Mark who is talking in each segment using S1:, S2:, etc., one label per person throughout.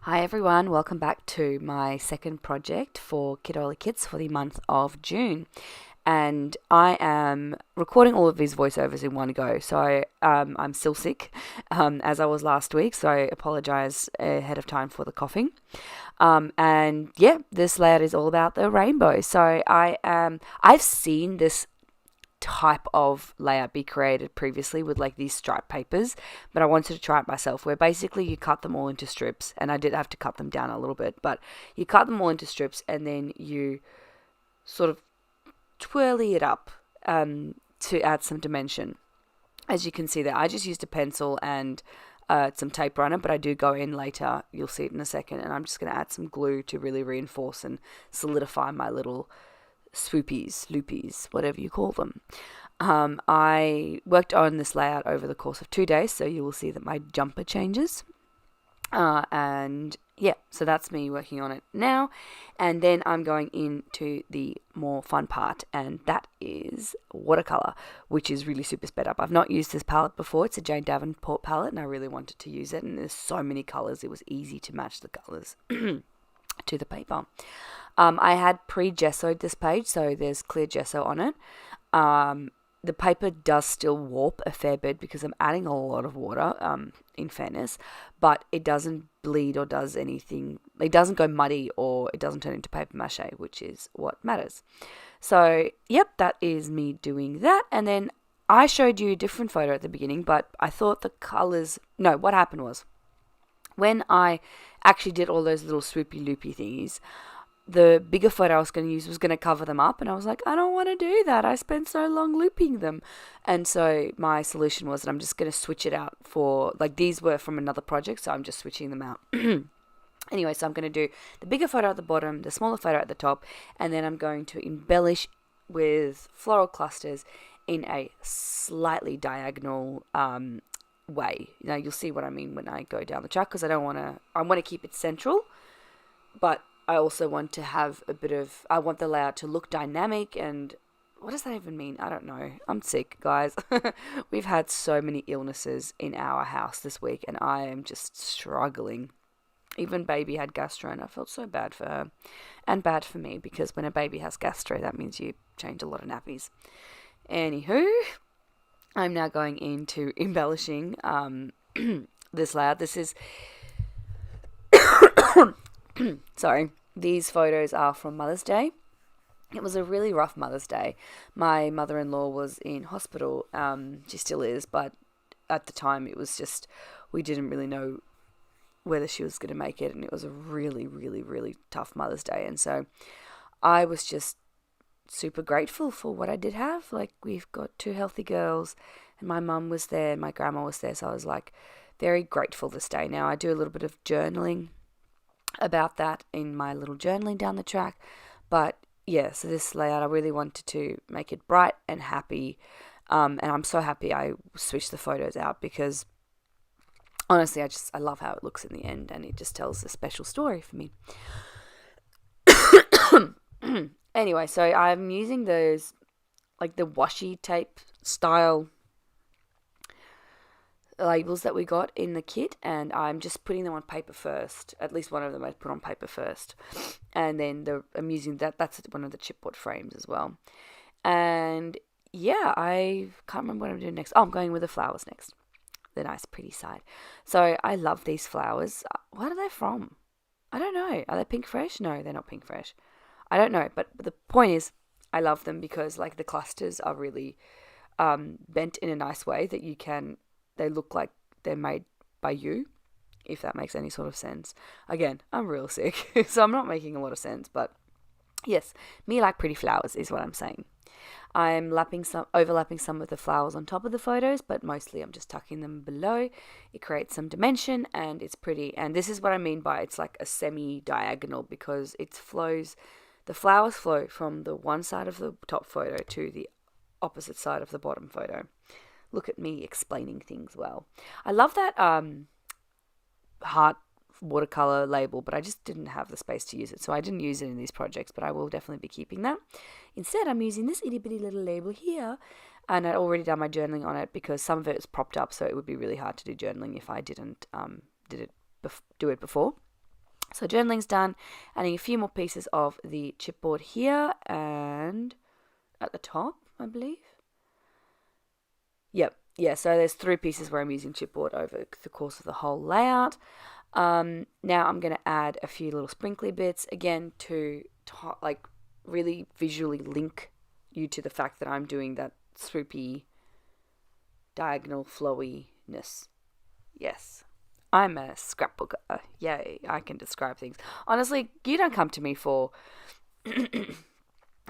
S1: Hi everyone, welcome back to my second project for Kitaholic Kits for the month of June. And I am recording all of these voiceovers in one go, so I'm still sick, as I was last week, so I apologize ahead of time for the coughing. And yeah, this layout is all about the rainbow. So I've seen this type of layout be created previously with like these stripe papers, but I wanted to try it myself, where basically you cut them all into strips, and I did have to cut them down a little bit, but you cut them all into strips and then you sort of twirly it up to add some dimension. As you can see there, I just used a pencil and some tape runner, but I do go in later, you'll see it in a second, and I'm just going to add some glue to really reinforce and solidify my little swoopies, loopies, whatever you call them. I worked on this layout over the course of 2 days, so you will see that my jumper changes. And yeah, so that's me working on it now. And then I'm going into the more fun part, and that is watercolor, which is really super sped up. I've not used this palette before. It's a Jane Davenport palette, and I really wanted to use it. And there's so many colors, it was easy to match the colors to the paper. I had pre-gessoed this page, so there's clear gesso on it. The paper does still warp a fair bit because I'm adding a lot of water, in fairness, but it doesn't bleed or does anything. It doesn't go muddy or it doesn't turn into paper mache, which is what matters. So, yep, that is me doing that. And then I showed you a different photo at the beginning, but I thought the colors... No, what happened was, when I actually did all those little swoopy loopy thingies, the bigger photo I was going to use was going to cover them up, and I was like, I don't want to do that. I spent so long looping them. And so my solution was that I'm just going to switch it out for, like, these were from another project, so I'm just switching them out. Anyway, so I'm going to do the bigger photo at the bottom, the smaller photo at the top, and then I'm going to embellish with floral clusters in a slightly diagonal way. Now, you'll see what I mean when I go down the track, because I want to keep it central, but I also want to have I want the layout to look dynamic. And what does that even mean? I don't know. I'm sick, guys. We've had so many illnesses in our house this week, and I am just struggling. Even baby had gastro, and I felt so bad for her. And bad for me, because when a baby has gastro, that means you change a lot of nappies. Anywho, I'm now going into embellishing this layout. This is... Sorry, these photos are from Mother's Day. It was a really rough Mother's Day. My mother-in-law was in hospital. She still is, but at the time it was just, we didn't really know whether she was going to make it, and it was a really, really, really tough Mother's Day. And so I was just super grateful for what I did have. Like, we've got two healthy girls, and my mum was there, my grandma was there, so I was like very grateful this day. Now, I do a little bit of journaling about that in my little journaling down the track, but yeah, so this layout, I really wanted to make it bright and happy, and I'm so happy I switched the photos out, because honestly I love how it looks in the end, and it just tells a special story for me. Anyway, so I'm using those, like, the washi tape style labels that we got in the kit, and I'm just putting them on paper first. At least one of them I put on paper first, and then I'm using that's one of the chipboard frames as well. And yeah, I can't remember what I'm doing next. Oh, I'm going with the flowers next, the nice pretty side. So I love these flowers. What are they from? I don't know. Are they Pink Fresh? No, they're not Pink Fresh. I don't know, but the point is, I love them because, like, the clusters are really bent in a nice way that they look like they're made by you, if that makes any sort of sense. Again, I'm real sick, so I'm not making a lot of sense, but yes, me like pretty flowers is what I'm saying. I'm overlapping some of the flowers on top of the photos, but mostly I'm just tucking them below. It creates some dimension, and it's pretty. And this is what I mean by it's like a semi-diagonal, because the flowers flow from the one side of the top photo to the opposite side of the bottom photo. Look at me explaining things well. I love that heart watercolor label, but I just didn't have the space to use it, so I didn't use it in these projects, but I will definitely be keeping that. Instead, I'm using this itty bitty little label here, and I'd already done my journaling on it, because some of it is propped up, so it would be really hard to do journaling if I didn't do it before. So journaling's done. Adding a few more pieces of the chipboard here and at the top, I believe. Yep. Yeah, so there's 3 pieces where I'm using chipboard over the course of the whole layout. Now I'm going to add a few little sprinkly bits, again, to like really visually link you to the fact that I'm doing that swoopy, diagonal flowiness. Yes. I'm a scrapbooker. Yay, I can describe things. Honestly, you don't come to me for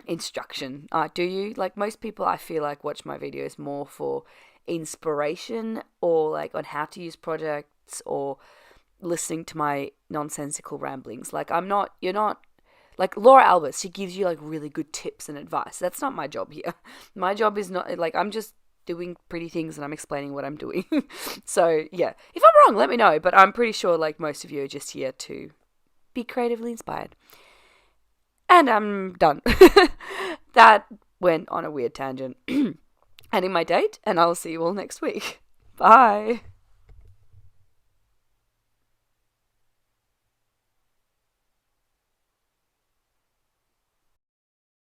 S1: instruction, do you? Like, most people, I feel like, watch my videos more for inspiration or like on how to use projects or listening to my nonsensical ramblings. Like, you're not, like Laura Alberts, she gives you like really good tips and advice. That's not my job here. My job is not, like, I'm just doing pretty things and I'm explaining what I'm doing. So yeah, if I'm wrong, let me know, but I'm pretty sure like most of you are just here to be creatively inspired. And I'm done. That went on a weird tangent. Ending my date, and I'll see you all next week. Bye.